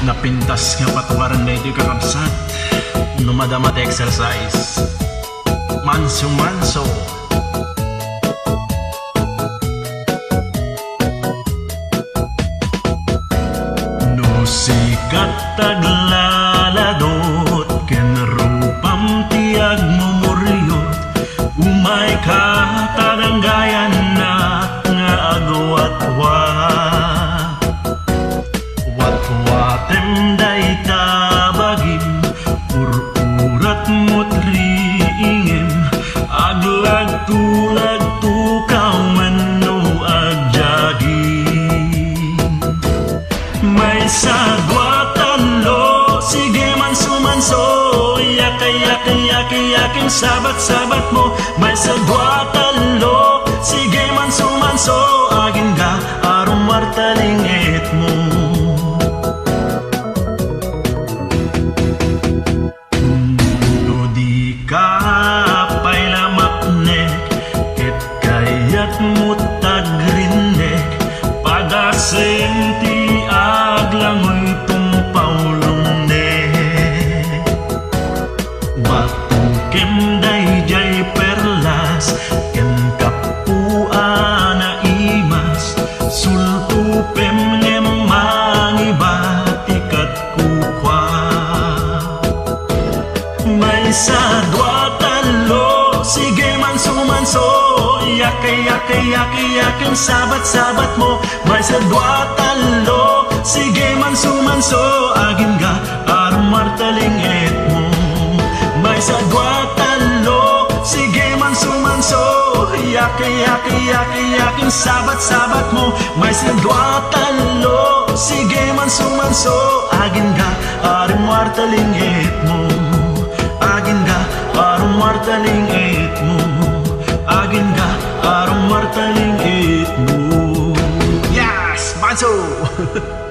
Napintas nga patuwaran na ito'y kakabsat no madamat exercise. Manso Manso. No sikat taglaladot kenrupam tiag mumuryot umay kataranggayan na nga agwatwa watwatem day tabagim urat mo't riingim aglag-tulag-tu kaw mano agjaging may sagwatan lo sige manso manso yakin sabat-sabat mo may sagwatan lo sige manso manso agin ga arum martalingit mo mo tagrinek pagasenti aglangoy tumpawlong nek batukem day jay perlas ken kapua na imas sultupem ngem mangibatikat kukwa may sadwatan lo sige manso manso yakin sabat-sabat mo may sadwatan lo sige manso manso agin ga arum martalingit mo may sadwatan lo sige manso manso yakin sabat-sabat mo may sadwatan lo sige manso manso agin ga arum martalingit mo agin ga arum martalingit mo agin ga arum martalingit mo. Yes, Manso!